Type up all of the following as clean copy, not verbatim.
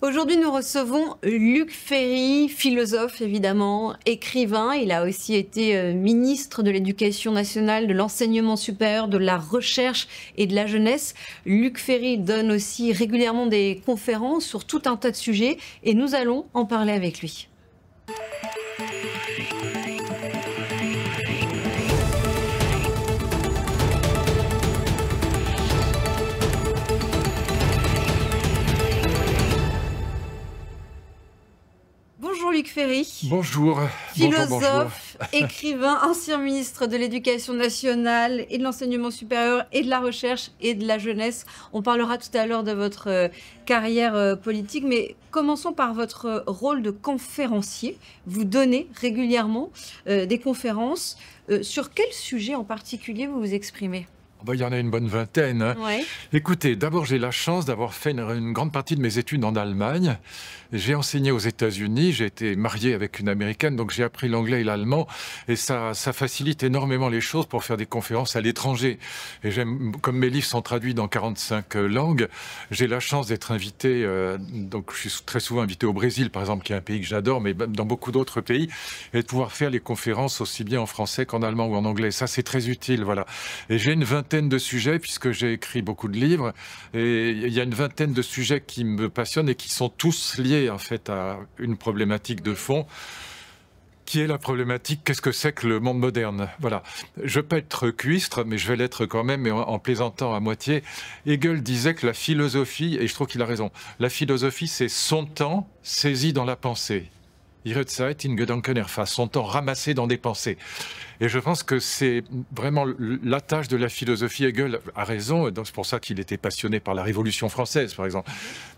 Aujourd'hui, nous recevons Luc Ferry, philosophe évidemment, écrivain. Il a aussi été ministre de l'Éducation nationale, de l'enseignement supérieur, de la recherche et de la jeunesse. Luc Ferry donne aussi régulièrement des conférences sur tout un tas de sujets et nous allons en parler avec lui. Bonjour Luc Ferry. Bonjour. Philosophe, écrivain, ancien ministre de l'Éducation nationale et de l'enseignement supérieur et de la recherche et de la jeunesse. On parlera tout à l'heure de votre carrière politique, mais commençons par votre rôle de conférencier. Vous donnez régulièrement des conférences. Sur quel sujet en particulier vous vous exprimez ? Il y en a une bonne vingtaine. Hein. Ouais. Écoutez, d'abord, j'ai la chance d'avoir fait une grande partie de mes études en Allemagne. J'ai enseigné aux États-Unis, j'ai été marié avec une Américaine, donc j'ai appris l'anglais et l'allemand. Et ça facilite énormément les choses pour faire des conférences à l'étranger. Et j'aime, comme mes livres sont traduits dans 45 langues, j'ai la chance d'être invité, donc je suis très souvent invité au Brésil, par exemple, qui est un pays que j'adore, mais dans beaucoup d'autres pays, et de pouvoir faire les conférences aussi bien en français qu'en allemand ou en anglais. Ça, c'est très utile, voilà. Et j'ai une vingtaine de sujets, puisque j'ai écrit beaucoup de livres, et il y a une vingtaine de sujets qui me passionnent et qui sont tous liés en fait à une problématique de fond, qui est la problématique qu'est-ce que c'est que le monde moderne. Voilà. Je peux être cuistre, mais je vais l'être quand même, mais en plaisantant à moitié. Hegel disait que la philosophie, et je trouve qu'il a raison, la philosophie c'est son temps saisi dans la pensée. Ihre Zeit in Gedanken erfasst, son temps ramassé dans des pensées. Et je pense que c'est vraiment la tâche de la philosophie. Hegel a raison, donc c'est pour ça qu'il était passionné par la Révolution française, par exemple.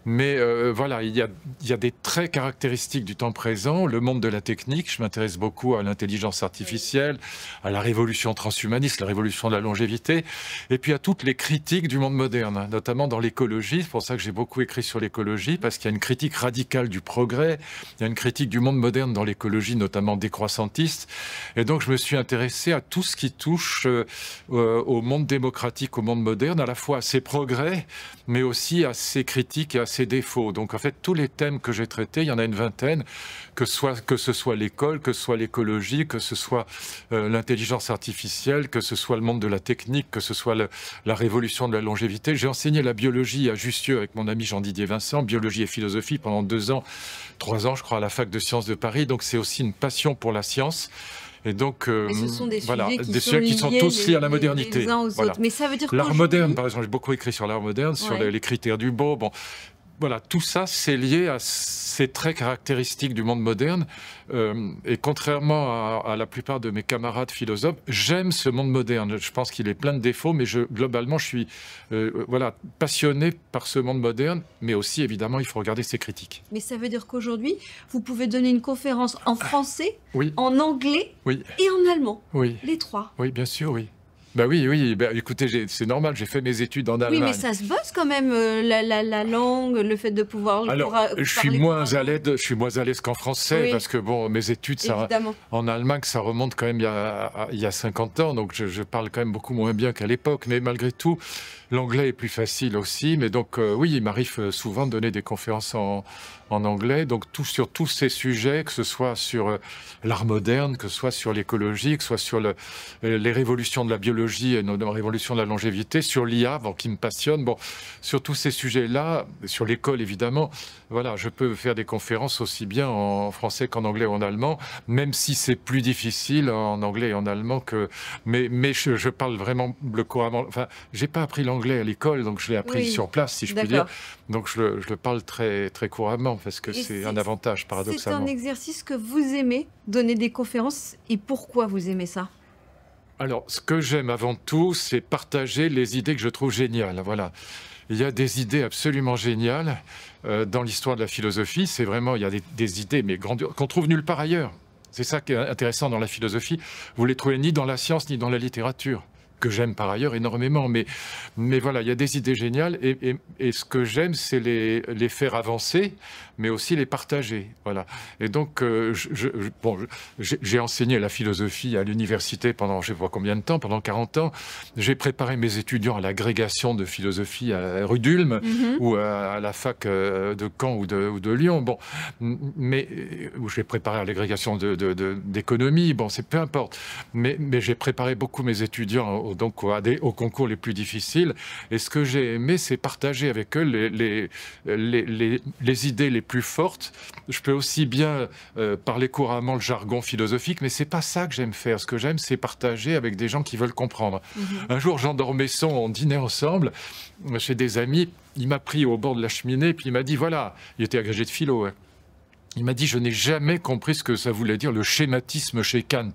Mais voilà, il y a des traits caractéristiques du temps présent, le monde de la technique, je m'intéresse beaucoup à l'intelligence artificielle, à la révolution transhumaniste, la révolution de la longévité, et puis à toutes les critiques du monde moderne, notamment dans l'écologie. C'est pour ça que j'ai beaucoup écrit sur l'écologie, parce qu'il y a une critique radicale du progrès, il y a une critique du monde moderne dans l'écologie, notamment décroissantiste. Et donc je me suis intéressé à tout ce qui touche au monde démocratique, au monde moderne, à la fois à ses progrès, mais aussi à ses critiques et à ses défauts. Donc en fait, tous les thèmes que j'ai traités, il y en a une vingtaine, que ce soit l'école, que ce soit l'écologie, que ce soit l'intelligence artificielle, que ce soit le monde de la technique, que ce soit la révolution de la longévité. J'ai enseigné la biologie à Jussieu avec mon ami Jean-Didier Vincent, biologie et philosophie pendant 2 ans, 3 ans, je crois, à la fac de sciences de Paris. Donc c'est aussi une passion pour la science. Et donc, ce sont des voilà, sujets qui sont tous liés à la modernité. Les uns aux voilà. autres. Mais ça veut dire l'art moderne, par exemple, j'ai beaucoup écrit sur l'art moderne, sur les critères du beau. Bon, voilà, tout ça, c'est lié à ces traits caractéristiques du monde moderne. Et contrairement à la plupart de mes camarades philosophes, j'aime ce monde moderne. Je pense qu'il est plein de défauts, mais globalement, je suis voilà, passionné par ce monde moderne. Mais aussi, évidemment, il faut regarder ses critiques. Mais ça veut dire qu'aujourd'hui, vous pouvez donner une conférence en français, oui. en anglais oui. et en allemand. Oui. Les trois. Oui, bien sûr, oui. Bah oui, bah, écoutez, c'est normal, j'ai fait mes études en Allemagne. Oui, mais ça se bosse quand même, la langue, le fait de pouvoir... Alors, je suis moins à l'aise qu'en français, parce que bon, mes études en Allemagne, ça remonte quand même il y a 50 ans, donc je parle quand même beaucoup moins bien qu'à l'époque, mais malgré tout, l'anglais est plus facile aussi, mais donc oui, il m'arrive souvent de donner des conférences en anglais, donc sur tous ces sujets, que ce soit sur l'art moderne, que ce soit sur l'écologie, que ce soit sur les révolutions de la biologie et la révolution de la longévité, sur l'IA, qui me passionne. Bon, sur tous ces sujets-là, sur l'école évidemment, voilà, je peux faire des conférences aussi bien en français qu'en anglais ou en allemand, même si c'est plus difficile en anglais et en allemand que. Mais je parle vraiment le couramment. Enfin, j'ai pas appris l'anglais à l'école, donc je l'ai appris sur place, si je puis dire. Donc je le parle très très couramment parce que c'est un avantage paradoxalement. C'est un exercice que vous aimez, donner des conférences, et pourquoi vous aimez ça ? Alors, ce que j'aime avant tout, c'est partager les idées que je trouve géniales. Voilà. Il y a des idées absolument géniales dans l'histoire de la philosophie. C'est vraiment, il y a des idées, mais grandioses, qu'on trouve nulle part ailleurs. C'est ça qui est intéressant dans la philosophie. Vous les trouvez ni dans la science, ni dans la littérature. que j'aime par ailleurs énormément. Mais voilà, il y a des idées géniales et ce que j'aime, c'est les faire avancer, mais aussi les partager. Voilà. Et donc, j'ai enseigné la philosophie à l'université pendant je ne sais pas combien de temps, pendant 40 ans. J'ai préparé mes étudiants à l'agrégation de philosophie à rue d'Ulm ou à la fac de Caen ou de Lyon. Bon, mais où j'ai préparé à l'agrégation d'économie. Bon, c'est peu importe. Mais j'ai préparé beaucoup mes étudiants aux concours les plus difficiles. Et ce que j'ai aimé, c'est partager avec eux les idées les plus fortes. Je peux aussi bien parler couramment le jargon philosophique, mais c'est pas ça que j'aime faire. Ce que j'aime, c'est partager avec des gens qui veulent comprendre. Un jour, Jean d'Ormesson, on dînait ensemble chez des amis. Il m'a pris au bord de la cheminée, puis il m'a dit, voilà, il était agrégé de philo, hein. Il m'a dit, je n'ai jamais compris ce que ça voulait dire le schématisme chez Kant.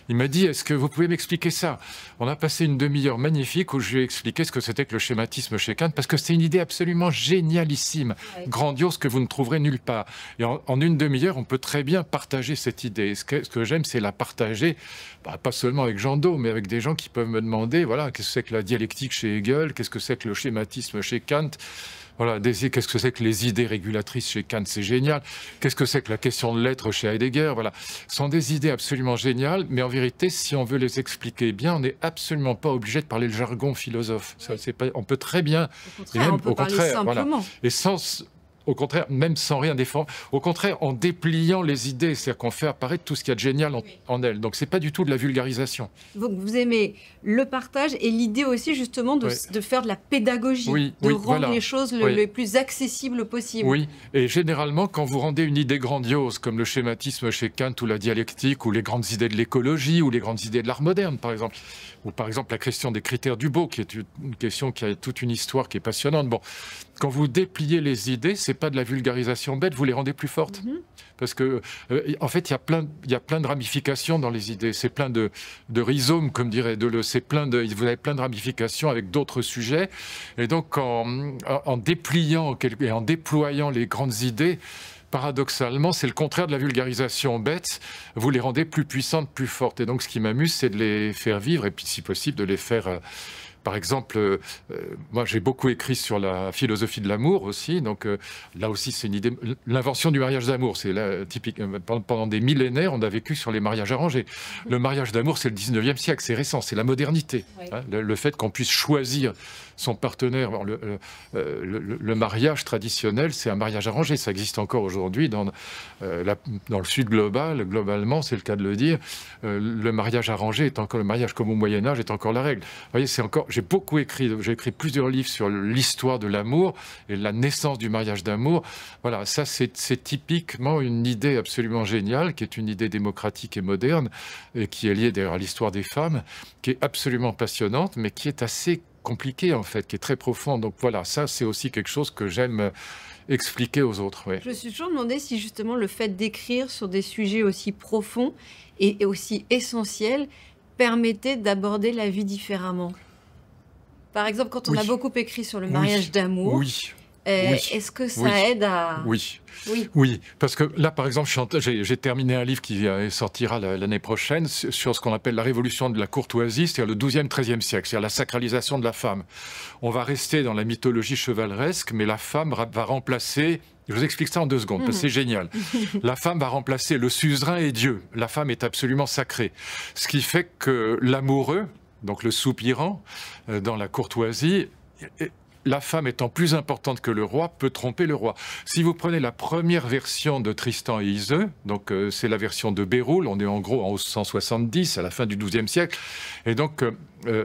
Il m'a dit, est-ce que vous pouvez m'expliquer ça? On a passé une demi-heure magnifique où je lui ai expliqué ce que c'était que le schématisme chez Kant, parce que c'est une idée absolument génialissime, grandiose, que vous ne trouverez nulle part. Et en une demi-heure, on peut très bien partager cette idée. Et ce que j'aime, c'est la partager, pas seulement avec Jean Do, mais avec des gens qui peuvent me demander, voilà, qu'est-ce que c'est que la dialectique chez Hegel, qu'est-ce que c'est que le schématisme chez Kant. Voilà, qu'est-ce que c'est que les idées régulatrices chez Kant, c'est génial. Qu'est-ce que c'est que la question de l'être chez Heidegger, voilà. Ce sont des idées absolument géniales, mais en vérité, si on veut les expliquer bien, on n'est absolument pas obligé de parler le jargon philosophe. Ça, on peut très bien... On peut parler simplement. Voilà. Et au contraire, même sans rien défendre, au contraire, en dépliant les idées, c'est-à-dire qu'on fait apparaître tout ce qu'il y a de génial en elles. Donc, c'est pas du tout de la vulgarisation. Donc, vous aimez le partage et l'idée aussi, justement, de faire de la pédagogie, de rendre les choses les plus accessibles possible. Oui, et généralement, quand vous rendez une idée grandiose, comme le schématisme chez Kant ou la dialectique, ou les grandes idées de l'écologie, ou les grandes idées de l'art moderne, par exemple, ou par exemple la question des critères du beau, qui est une question qui a toute une histoire qui est passionnante. Bon, quand vous dépliez les idées, c'est pas de la vulgarisation bête, vous les rendez plus fortes. Parce que, en fait, il y a plein de ramifications dans les idées. C'est plein de rhizomes, comme dirait Deleuze. Vous avez plein de ramifications avec d'autres sujets. Et donc, en dépliant et en déployant les grandes idées, paradoxalement, c'est le contraire de la vulgarisation bête. Vous les rendez plus puissantes, plus fortes. Et donc, ce qui m'amuse, c'est de les faire vivre et puis, si possible, de les faire... Par exemple, moi j'ai beaucoup écrit sur la philosophie de l'amour aussi, donc là aussi c'est une idée, l'invention du mariage d'amour, c'est typique, pendant des millénaires on a vécu sur les mariages arrangés. Le mariage d'amour c'est le 19e siècle, c'est récent, c'est la modernité, hein, le fait qu'on puisse choisir son partenaire. Le mariage traditionnel c'est un mariage arrangé, ça existe encore aujourd'hui dans le sud globalement c'est le cas de le dire, le mariage arrangé est encore, le mariage comme au Moyen-Âge est encore la règle. Vous voyez, c'est encore... J'ai écrit plusieurs livres sur l'histoire de l'amour et la naissance du mariage d'amour. Voilà, ça c'est typiquement une idée absolument géniale, qui est une idée démocratique et moderne, et qui est liée d'ailleurs à l'histoire des femmes, qui est absolument passionnante, mais qui est assez compliquée en fait, qui est très profonde. Donc voilà, ça c'est aussi quelque chose que j'aime expliquer aux autres. Ouais. Je me suis toujours demandé si justement le fait d'écrire sur des sujets aussi profonds et aussi essentiels permettait d'aborder la vie différemment. Par exemple, quand on a beaucoup écrit sur le mariage d'amour, est-ce que ça aide à... Oui, parce que là, par exemple, j'ai terminé un livre qui sortira l'année prochaine sur ce qu'on appelle la révolution de la courtoisie, c'est-à-dire le 12e, 13e siècle, c'est-à-dire la sacralisation de la femme. On va rester dans la mythologie chevaleresque, mais la femme va remplacer... Je vous explique ça en 2 secondes, parce que c'est génial. La femme va remplacer le suzerain et Dieu. La femme est absolument sacrée. Ce qui fait que l'amoureux, donc le soupirant, dans la courtoisie, la femme étant plus importante que le roi, peut tromper le roi. Si vous prenez la première version de Tristan et Iseult, donc c'est la version de Béroul, on est en gros en 1170, à la fin du XIIe siècle, et donc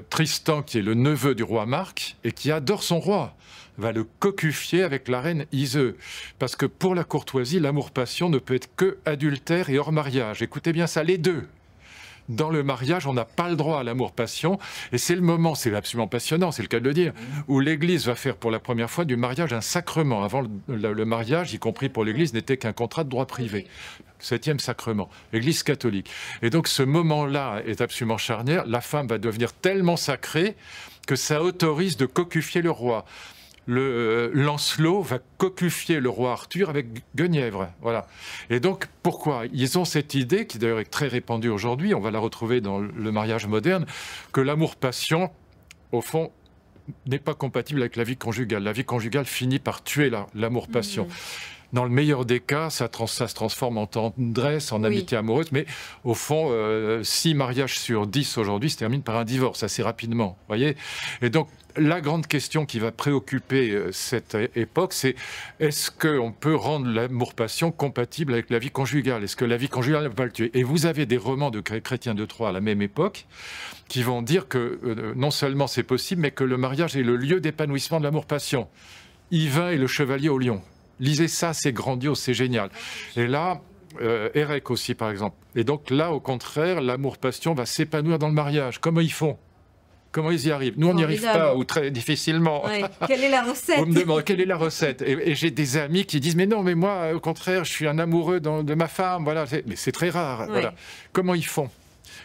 Tristan, qui est le neveu du roi Marc, et qui adore son roi, va le cocufier avec la reine Iseult. Parce que pour la courtoisie, l'amour-passion ne peut être que adultère et hors mariage. Écoutez bien ça, les deux. Dans le mariage, on n'a pas le droit à l'amour-passion. Et c'est le moment, c'est absolument passionnant, c'est le cas de le dire, où l'Église va faire pour la première fois du mariage un sacrement. Avant, le mariage, y compris pour l'Église, n'était qu'un contrat de droit privé. 7e sacrement, Église catholique. Et donc ce moment-là est absolument charnière. La femme va devenir tellement sacrée que ça autorise de cocufier le roi. Lancelot va cocufier le roi Arthur avec Guenièvre. Voilà. Et donc, pourquoi? Ils ont cette idée, qui d'ailleurs est très répandue aujourd'hui, on va la retrouver dans le mariage moderne, que l'amour-passion, au fond, n'est pas compatible avec la vie conjugale. La vie conjugale finit par tuer l'amour-passion. Dans le meilleur des cas, ça se transforme en tendresse, en amitié amoureuse, mais au fond, 6 mariages sur 10 aujourd'hui se terminent par un divorce assez rapidement. Voyez. Et donc, la grande question qui va préoccuper cette époque, c'est est-ce qu'on peut rendre l'amour-passion compatible avec la vie conjugale? Est-ce que la vie conjugale ne va pas le tuer? Et vous avez des romans de Chrétien de Troyes à la même époque qui vont dire que non seulement c'est possible, mais que le mariage est le lieu d'épanouissement de l'amour-passion. Yvain et le chevalier au lion. Lisez ça, c'est grandiose, c'est génial. Et là, Érec aussi, par exemple. Et donc là, au contraire, l'amour-passion va s'épanouir dans le mariage. Comment ils font? Comment ils y arrivent? Nous, on n'y arrive pas, ou très difficilement. Ouais. Quelle est la recette? Vous me demandez quelle est la recette. Et j'ai des amis qui disent, mais non, mais moi, au contraire, je suis un amoureux de ma femme. Voilà. Mais c'est très rare. Ouais. Voilà. Comment ils font?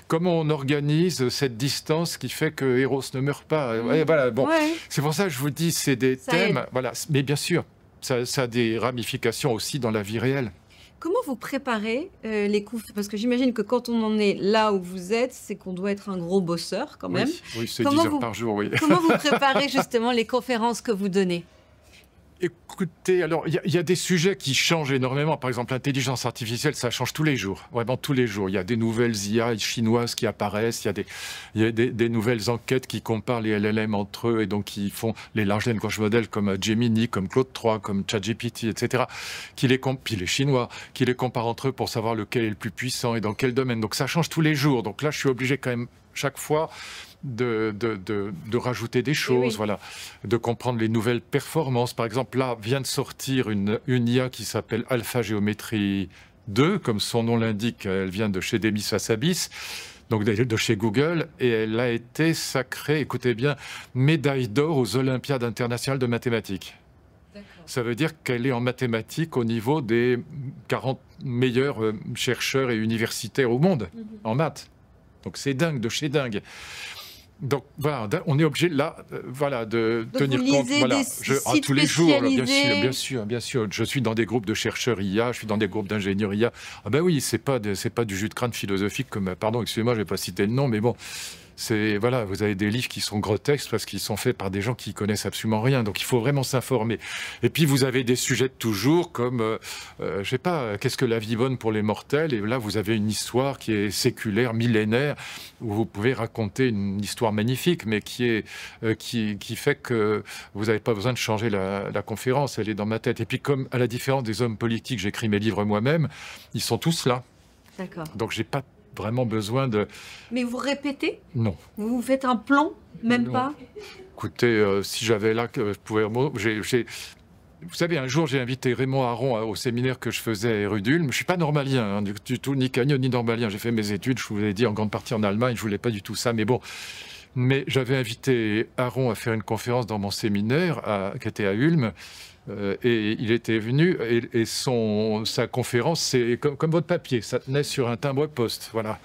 Comment on organise cette distance qui fait que Eros ne meurt pas? Et voilà, bon. C'est pour ça que je vous dis, c'est des thèmes. Voilà. Mais bien sûr, ça a des ramifications aussi dans la vie réelle. Comment vous préparez les coups? Parce que j'imagine que quand on en est là où vous êtes, c'est qu'on doit être un gros bosseur quand même. Oui, c'est 10 heures par jour, oui. Comment vous préparez justement les conférences que vous donnez? Écoutez, alors il y a des sujets qui changent énormément. Par exemple, l'intelligence artificielle, ça change tous les jours, vraiment tous les jours. Il y a des nouvelles IA chinoises qui apparaissent, il y a des nouvelles enquêtes qui comparent les LLM entre eux et donc qui font les large language models comme Gemini, comme Claude 3, comme ChatGPT, etc. Puis les Chinois, qui les comparent entre eux pour savoir lequel est le plus puissant et dans quel domaine. Donc ça change tous les jours. Donc là, je suis obligé quand même chaque fois de rajouter des choses, voilà, de comprendre les nouvelles performances. Par exemple, là, vient de sortir une IA qui s'appelle Alpha Géométrie 2, comme son nom l'indique, elle vient de chez Demis Hassabis, donc de chez Google, et elle a été sacrée, écoutez bien, médaille d'or aux Olympiades internationales de mathématiques. Ça veut dire qu'elle est en mathématiques au niveau des 40 meilleurs chercheurs et universitaires au monde, en maths. Donc c'est dingue, de chez dingue. Donc voilà, on est obligé là, voilà, de tenir compte. Voilà, tous les jours, bien sûr. Je suis dans des groupes de chercheurs IA, je suis dans des groupes d'ingénieurs IA. Ah ben oui, c'est pas du jus de crâne philosophique comme, pardon, excusez-moi, je vais pas citer le nom, mais bon. Voilà, vous avez des livres qui sont grotesques parce qu'ils sont faits par des gens qui connaissent absolument rien. Donc il faut vraiment s'informer. Et puis vous avez des sujets de toujours comme, je sais pas, qu'est-ce que la vie bonne pour les mortels? Et là, vous avez une histoire qui est séculaire, millénaire, où vous pouvez raconter une histoire magnifique, mais qui fait que vous n'avez pas besoin de changer la conférence. Elle est dans ma tête. Et puis comme à la différence des hommes politiques, j'écris mes livres moi-même, ils sont tous là. D'accord. Donc j'ai pas vraiment besoin de... Mais vous répétez? Non. Vous faites un plan? Même pas? Écoutez, si j'avais là, je pouvais... Vous savez, un jour, j'ai invité Raymond Aron au séminaire que je faisais à Rudulm. Je ne suis pas normalien, hein, du tout, ni cagneux, ni normalien. J'ai fait mes études, je vous l'ai dit, en grande partie en Allemagne. Je ne voulais pas du tout ça, mais bon... Mais j'avais invité Aron à faire une conférence dans mon séminaire, qui était à Ulm. Et il était venu et sa conférence, c'est comme votre papier, ça tenait sur un timbre-poste, voilà.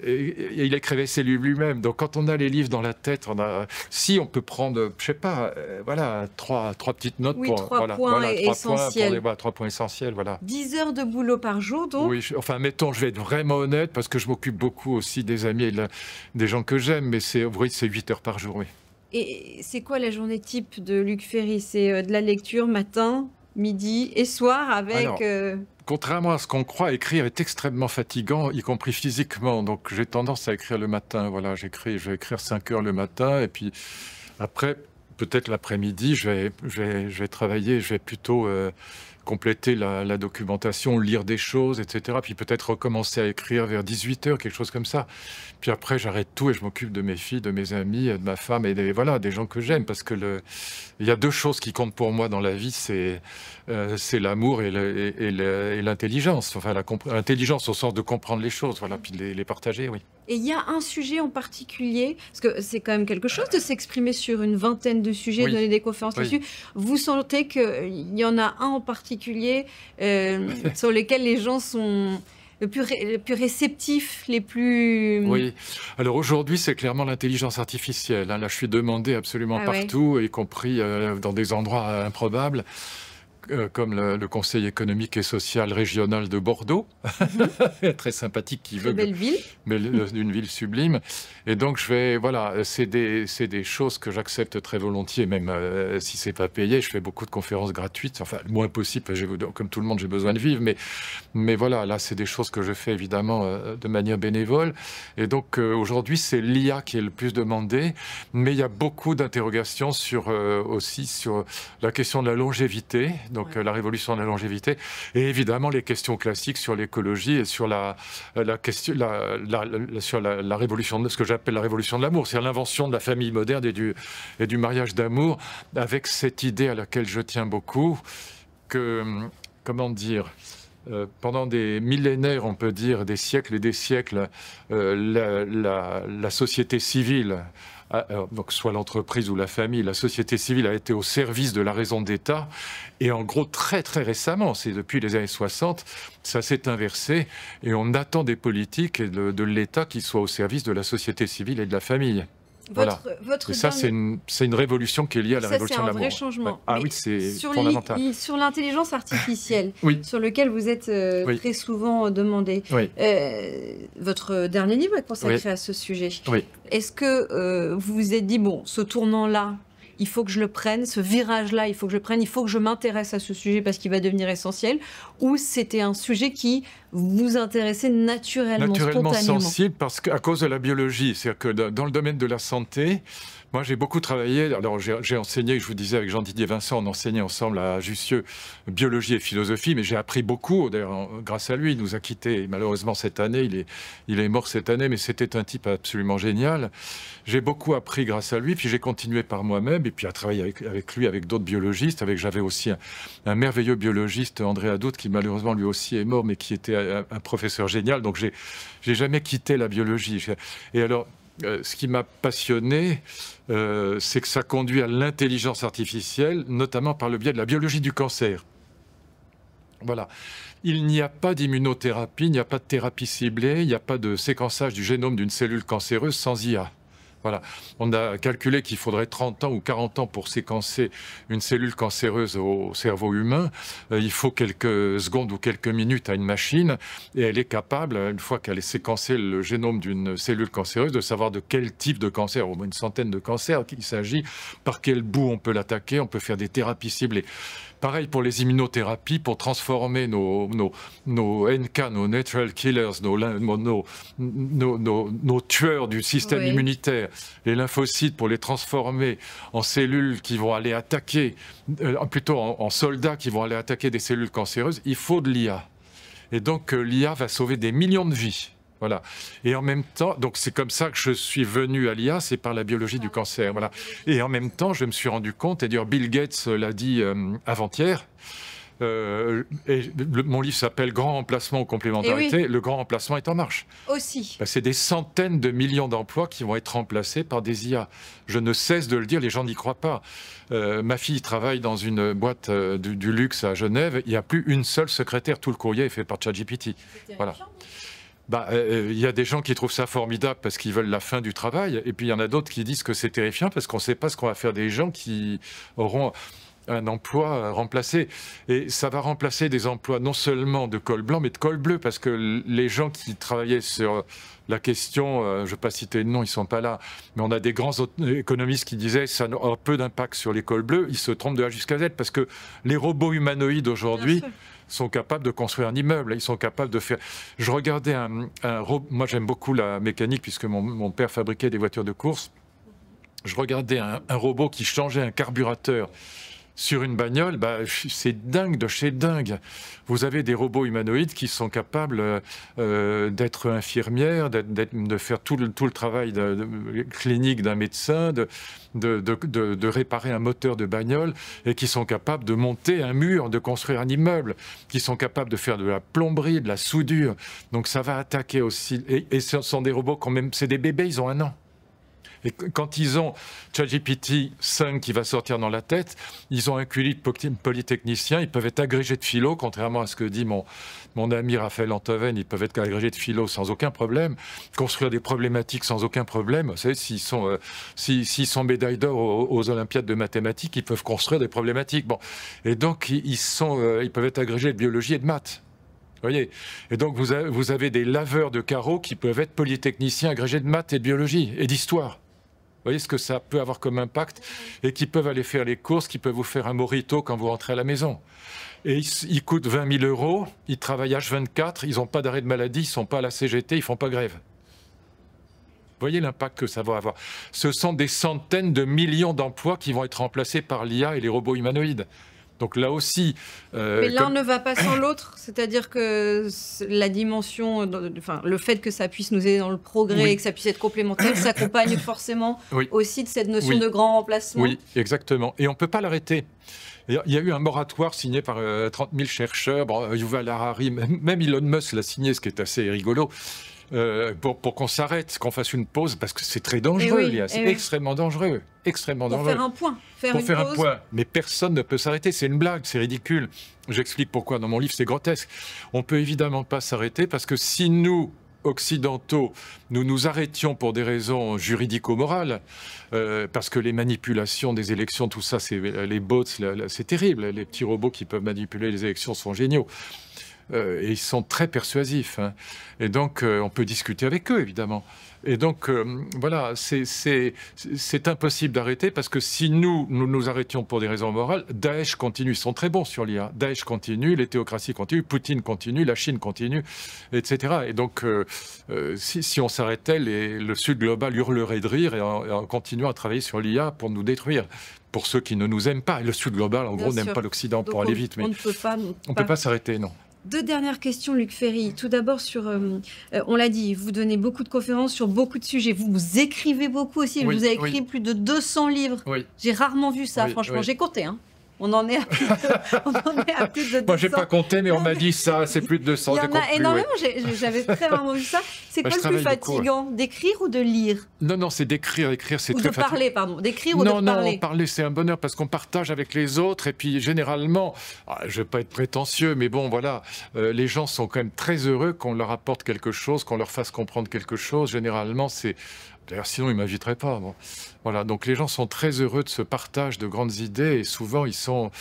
Et il écrivait ses livres lui-même. Donc quand on a les livres dans la tête, on peut prendre, je sais pas, voilà, trois petites notes pour trois points essentiels. Trois points essentiels, voilà. 10 heures de boulot par jour, donc. Oui, mettons, je vais être vraiment honnête parce que je m'occupe beaucoup aussi des amis et des gens que j'aime, mais c'est 8 heures par jour, oui. Et c'est quoi la journée type de Luc Ferry? C'est de la lecture matin, midi et soir avec... Alors, contrairement à ce qu'on croit, écrire est extrêmement fatigant, y compris physiquement. Donc j'ai tendance à écrire le matin. Voilà, je vais écrire 5 heures le matin et puis après, peut-être l'après-midi, je vais travailler, je vais plutôt... compléter la documentation, lire des choses, etc. Puis peut-être recommencer à écrire vers 18 heures, quelque chose comme ça. Puis après, j'arrête tout et je m'occupe de mes filles, de mes amis, de ma femme et des gens que j'aime. Parce que il y a 2 choses qui comptent pour moi dans la vie, c'est l'amour et l'intelligence. Enfin, l'intelligence au sens de comprendre les choses, voilà, puis les partager, oui. Et il y a un sujet en particulier, parce que c'est quand même quelque chose de s'exprimer sur une vingtaine de sujets, donner des conférences là-dessus. Vous sentez qu'il y en a un en particulier sur lequel les gens les plus réceptifs, les plus... Oui. Alors aujourd'hui, c'est clairement l'intelligence artificielle. Là, je suis demandé absolument partout, y compris dans des endroits improbables. Comme le Conseil économique et social régional de Bordeaux, très sympathique, qui veut belle ville, mais d'une ville sublime. Et donc c'est des choses que j'accepte très volontiers, même si c'est pas payé. Je fais beaucoup de conférences gratuites, enfin le moins possible. Comme tout le monde, j'ai besoin de vivre, mais voilà, là c'est des choses que je fais évidemment de manière bénévole. Et donc aujourd'hui, c'est l'IA qui est le plus demandé, mais il y a beaucoup d'interrogations aussi sur la question de la longévité. Donc la révolution de la longévité, et évidemment les questions classiques sur l'écologie et sur la révolution de ce que j'appelle la révolution de l'amour, c'est-à-dire l'invention de la famille moderne et du mariage d'amour, avec cette idée à laquelle je tiens beaucoup, que, comment dire, pendant des millénaires, on peut dire des siècles et des siècles, la société civile, donc soit l'entreprise ou la famille, la société civile a été au service de la raison d'État. Et en gros, très très récemment, c'est depuis les années 60, ça s'est inversé. Et on attend des politiques et de l'État qui soient au service de la société civile et de la famille. Et ça, c'est une révolution qui est liée à la révolution de l'amour. C'est un vrai changement. Ouais. Ah oui, c'est fondamental. Sur l'intelligence artificielle, oui. sur lequel vous êtes très souvent demandé, oui. Votre dernier livre est consacré à ce sujet. Oui. Est-ce que vous vous êtes dit, bon, ce tournant-là, il faut que je le prenne, ce virage-là, il faut que je le prenne, il faut que je m'intéresse à ce sujet parce qu'il va devenir essentiel, ou c'était un sujet qui vous intéressait naturellement, spontanément? Sensible à cause de la biologie. C'est-à-dire que dans le domaine de la santé, moi j'ai beaucoup travaillé, alors j'ai enseigné, je vous disais avec Jean-Didier Vincent, on enseignait ensemble à Jussieu biologie et philosophie, mais j'ai appris beaucoup, d'ailleurs grâce à lui, il nous a quittés malheureusement cette année, il est mort cette année, mais c'était un type absolument génial. J'ai beaucoup appris grâce à lui, puis j'ai continué par moi-même, et puis à travailler avec lui, avec d'autres biologistes, j'avais aussi un merveilleux biologiste, André Adout, qui malheureusement lui aussi est mort, mais qui était un professeur génial, donc j'ai jamais quitté la biologie. Et alors, ce qui m'a passionné, c'est que ça conduit à l'intelligence artificielle, notamment par le biais de la biologie du cancer. Voilà. Il n'y a pas d'immunothérapie, il n'y a pas de thérapie ciblée, il n'y a pas de séquençage du génome d'une cellule cancéreuse sans IA. Voilà. On a calculé qu'il faudrait 30 ans ou 40 ans pour séquencer une cellule cancéreuse au cerveau humain. Il faut quelques secondes ou quelques minutes à une machine et elle est capable, une fois qu'elle est séquencé le génome d'une cellule cancéreuse, de savoir de quel type de cancer, au moins une centaine de cancers qu'il s'agit, par quel bout on peut l'attaquer, on peut faire des thérapies ciblées. Pareil pour les immunothérapies, pour transformer nos NK, nos natural killers, nos tueurs du système immunitaire, les lymphocytes, pour les transformer en cellules qui vont aller attaquer, plutôt en soldats qui vont aller attaquer des cellules cancéreuses, il faut de l'IA. Et donc l'IA va sauver des millions de vies. Voilà. Et en même temps, donc c'est comme ça que je suis venu à l'IA, c'est par la biologie du cancer. Voilà. Et en même temps, je me suis rendu compte, et d'ailleurs Bill Gates l'a dit avant-hier, mon livre s'appelle Grand remplacement ou complémentarité. Le grand remplacement est en marche. Aussi. C'est des centaines de millions d'emplois qui vont être remplacés par des IA. Je ne cesse de le dire, les gens n'y croient pas. Ma fille travaille dans une boîte du luxe à Genève. Il n'y a plus une seule secrétaire. Tout le courrier est fait par ChatGPT. Voilà. Y a des gens qui trouvent ça formidable parce qu'ils veulent la fin du travail. Et puis il y en a d'autres qui disent que c'est terrifiant parce qu'on ne sait pas ce qu'on va faire des gens qui auront un emploi remplacé. Et ça va remplacer des emplois non seulement de col blanc, mais de col bleu, parce que les gens qui travaillaient sur la question, je ne vais pas citer de nom, ils ne sont pas là, mais on a des grands économistes qui disaient ça aura peu d'impact sur les cols bleus. Ils se trompent de A jusqu'à Z, parce que les robots humanoïdes aujourd'hui sont capables de construire un immeuble, ils sont capables de faire... Je regardais un robot, moi j'aime beaucoup la mécanique, puisque mon père fabriquait des voitures de course. Je regardais un robot qui changeait un carburateur sur une bagnole, c'est dingue de chez dingue. Vous avez des robots humanoïdes qui sont capables d'être infirmières, de faire tout le travail clinique d'un médecin, de réparer un moteur de bagnole, et qui sont capables de monter un mur, de construire un immeuble, qui sont capables de faire de la plomberie, de la soudure. Donc ça va attaquer aussi. Et ce sont des robots quand même, c'est des bébés, ils ont 1 an. Et quand ils ont ChatGPT 5 qui va sortir dans la tête, ils ont un QI de polytechnicien, ils peuvent être agrégés de philo, contrairement à ce que dit mon ami Raphaël Antoven, ils peuvent être agrégés de philo sans aucun problème, construire des problématiques sans aucun problème. Vous savez, s'ils sont médailles d'or aux Olympiades de mathématiques, ils peuvent construire des problématiques. Bon. Et donc, ils peuvent être agrégés de biologie et de maths. Vous voyez. Et donc, vous avez des laveurs de carreaux qui peuvent être polytechniciens agrégés de maths et de biologie et d'histoire. Vous voyez ce que ça peut avoir comme impact, et qui peuvent aller faire les courses, qui peuvent vous faire un mojito quand vous rentrez à la maison. Et ils coûtent 20 000 €, ils travaillent H24, ils n'ont pas d'arrêt de maladie, ils ne sont pas à la CGT, ils ne font pas grève. Vous voyez l'impact que ça va avoir. Ce sont des centaines de millions d'emplois qui vont être remplacés par l'IA et les robots humanoïdes. Donc là aussi... Mais l'un ne va pas sans l'autre, c'est-à-dire que la dimension, le fait que ça puisse nous aider dans le progrès et que ça puisse être complémentaire, s'accompagne forcément aussi de cette notion de grand remplacement. Oui, exactement. Et on ne peut pas l'arrêter. Il y a eu un moratoire signé par 30 000 chercheurs, Yuval Harari, même Elon Musk l'a signé, ce qui est assez rigolo. Pour qu'on s'arrête, qu'on fasse une pause, parce que c'est très dangereux, c'est extrêmement dangereux. Extrêmement dangereux. Faire un point. Pour faire un point. Mais personne ne peut s'arrêter, c'est une blague, c'est ridicule. J'explique pourquoi dans mon livre, c'est grotesque. On ne peut évidemment pas s'arrêter, parce que si nous, occidentaux, nous nous arrêtions pour des raisons juridico-morales, parce que les manipulations des élections, tout ça, les bots, c'est terrible. Les petits robots qui peuvent manipuler les élections sont géniaux. Et ils sont très persuasifs. Hein. Et donc, on peut discuter avec eux, évidemment. Et donc, voilà, c'est impossible d'arrêter, parce que si nous nous arrêtions pour des raisons morales, Daesh continue. Ils sont très bons sur l'IA. Daesh continue, les théocraties continuent, Poutine continue, la Chine continue, etc. Et donc, si on s'arrêtait, le Sud global hurlerait de rire en continuant à travailler sur l'IA pour nous détruire. Pour ceux qui ne nous aiment pas. Et le Sud global, en gros, n'aime pas l'Occident pour aller vite. Mais on ne peut pas s'arrêter, non. Deux dernières questions, Luc Ferry. Tout d'abord, on l'a dit, vous donnez beaucoup de conférences sur beaucoup de sujets. Vous écrivez beaucoup aussi. Vous avez écrit plus de 200 livres. Oui. J'ai rarement vu ça, franchement. J'ai compté, hein. On en est à plus de 200. Moi, je n'ai pas compté, mais on m'a dit ça, c'est plus de 200. Il y en a énormément, j'avais très rarement vu ça. C'est quoi le plus fatigant, d'écrire ou de lire? Non, c'est d'écrire. Écrire, c'est très fatigant. Ou de parler, pardon. D'écrire ou de parler? Non, parler, c'est un bonheur, parce qu'on partage avec les autres. Et puis, généralement, je ne vais pas être prétentieux, mais bon, voilà, les gens sont quand même très heureux qu'on leur apporte quelque chose, qu'on leur fasse comprendre quelque chose. Généralement, c'est... D'ailleurs, sinon, ils ne m'inviteraient pas. Bon. Voilà, donc les gens sont très heureux de ce partage de grandes idées, et souvent, ils sont...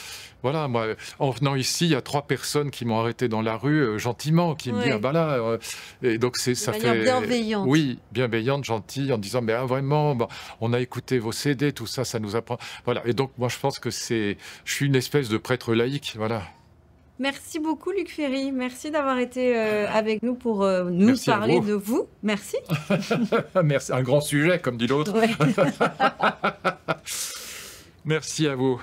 Voilà, moi, en venant ici, il y a 3 personnes qui m'ont arrêté dans la rue, gentiment, qui me disent, ah bah là... et donc, ça fait... bienveillante. Oui, bienveillante, gentille, en disant, mais vraiment, on a écouté vos CD, tout ça, ça nous apprend... Voilà, et donc, moi, je pense que je suis une espèce de prêtre laïque, voilà. Merci beaucoup, Luc Ferry. Merci d'avoir été avec nous pour nous parler de vous. Merci. Merci. Un grand sujet, comme dit l'autre. Ouais. Merci à vous.